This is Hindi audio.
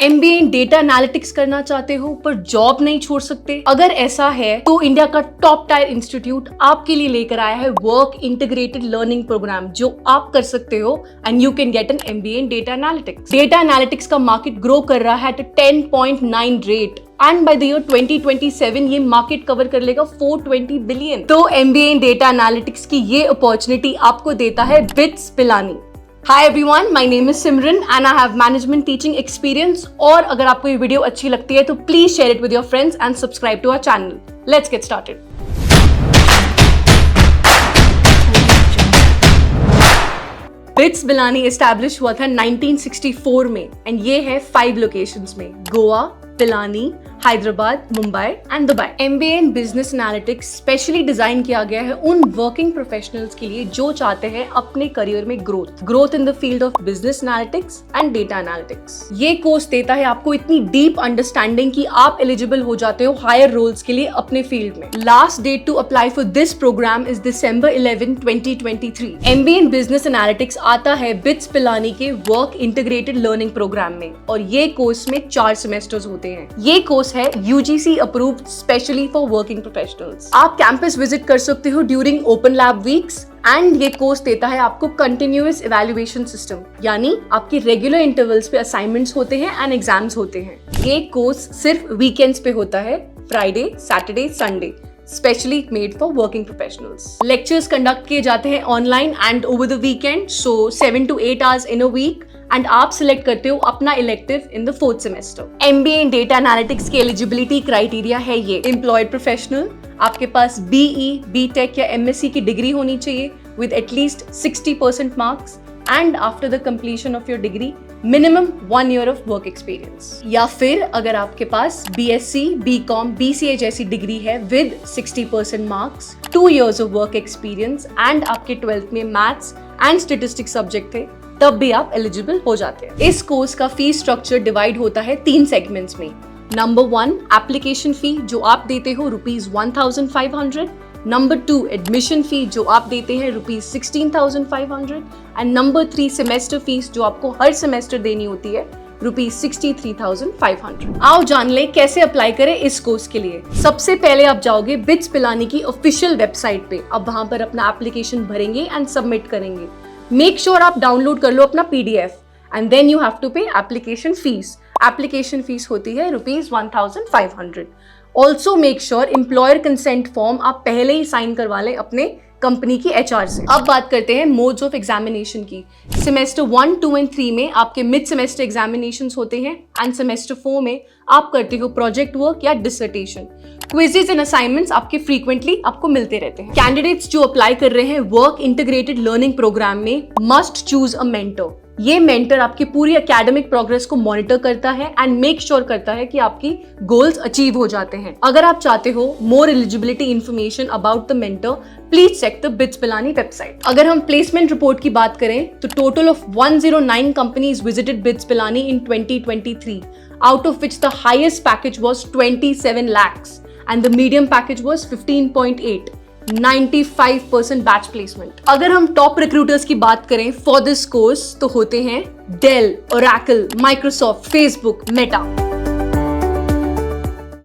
MBA इन डेटा एनालिटिक्स करना चाहते हो पर जॉब नहीं छोड़ सकते? अगर ऐसा है तो इंडिया का टॉप टायर इंस्टीट्यूट आपके लिए लेकर आया है वर्क इंटीग्रेटेड लर्निंग प्रोग्राम जो आप कर सकते हो and you can get an MBA in data analytics. Data analytics का मार्केट ग्रो कर रहा है at 10.9 rate and by the year 2027 ये मार्केट कवर कर लेगा 420 बिलियन। तो MBA इन डेटा एनालिटिक्स की ये अपॉर्चुनिटी आपको देता है BITS Pilani. Hi everyone, my name is Simran and I have management teaching experience। और अगर आपको ये वीडियो अच्छी लगती है तो please share it with your friends and subscribe to our channel. Let's get started. BITS Pilani establish हुआ था 1964 में एंड ये है 5 लोकेशंस में, Goa, Pilani, Hyderabad, Mumbai and Dubai. MBA in business analytics specially design किया गया है उन वर्किंग प्रोफेशनल्स के लिए जो चाहते हैं अपने करियर में growth in the field of business analytics and data analytics. ये कोर्स देता है आपको इतनी डीप अंडरस्टैंडिंग कि आप एलिजिबल हो जाते हो हायर रोल्स के लिए अपने फील्ड में। Last date to apply for this programme is December 11, 2023। MBA in business analytics आता है BITS पिलानी के वर्क इंटीग्रेटेड लर्निंग प्रोग्राम में और ये कोर्स में 4 सेमेस्टर्स होते हैं। ये कोर्स है UGC approved specially for working professionals. आप कैंपस विजिट कर सकते हो during open lab weeks and ये कोर्स देता है आपको कंटिन्यूअस इवैल्यूएशन सिस्टम, यानी आपकी रेगुलर इंटरवल्स पे असाइनमेंट्स होते हैं एंड एग्जाम्स होते हैं। ये कोर्स सिर्फ वीकेंड्स पे होता है, Friday, Saturday, Sunday, specially made for working professionals. Lectures conduct किए जाते हैं online and over the weekend, so 7 to 8 hours in a week and आप सिलेक्ट करते हो अपना elective in the 4th semester. MBA in data analytics की एलिजिबिलिटी क्राइटेरिया है ये, एम्प्लॉयड प्रोफेशनल, आपके पास BE, BTech या MSc की डिग्री होनी चाहिए with at least 60% marks and after the completion of your degree minimum 1 year of work experience. या फिर अगर आपके पास BSc, BCom, BCA जैसी डिग्री है with 60% marks, 2 years of work experience and आपके 12th में मैथ्स एंड स्टेटिस्टिक्स सब्जेक्ट थे, तब भी आप एलिजिबल हो जाते हैं। इस कोर्स का फीस स्ट्रक्चर डिवाइड होता है 3 सेगमेंट्स में। नंबर 1 एप्लीकेशन फी जो आप देते हो ₹1,500। नंबर 2 एडमिशन फी जो आप देते हैं ₹16,500 एंड नंबर 3 सेमेस्टर फीस जो आपको हर सेमेस्टर देनी होती है ₹63,500। आओ जान ले कैसे अप्लाई करें इस कोर्स के लिए। सबसे पहले आप जाओगे BITS पिलानी की ऑफिशियल वेबसाइट पे, अब वहां पर अपना एप्लीकेशन भरेंगे एंड सबमिट करेंगे। मेक श्योर आप डाउनलोड कर लो अपना PDF and then you have to pay application fees. Application fees होती है ₹1,500। Also make sure employer consent form आप पहले ही साइन करवा लें अपने कंपनी की HR से। अब बात करते हैं मोड्स ऑफ एग्जामिनेशन की। सेमेस्टर 1, 2 एंड 3 में आपके मिड सेमेस्टर एग्जामिनेशंस होते हैं एंड सेमेस्टर 4 में आप करते हो प्रोजेक्ट वर्क या डिसर्टेशन। क्विजेस एंड असाइनमेंट्स आपके फ्रीक्वेंटली आपको मिलते रहते हैं। कैंडिडेट्स जो अप्लाई कर रहे हैं वर्क इंटीग्रेटेड लर्निंग प्रोग्राम में मस्ट चूज अ मेंटर। ये मेंटर आपकी पूरी एकेडमिक प्रोग्रेस को मॉनिटर करता है एंड मेक श्योर करता है कि आपकी गोल्स अचीव हो जाते हैं। अगर आप चाहते हो more eligibility information about the mentor, please check the BITS Pilani website. अगर हम प्लेसमेंट रिपोर्ट की बात करें तो total of 109 companies visited BITS Pilani in 2023, out of which the highest package was 27 lakhs and the medium package was 15.8, 95% batch placement. अगर हम टॉप रिक्रूटर्स की बात करें फॉर दिस कोर्स तो होते हैं Dell, Oracle, Microsoft, Facebook, Meta.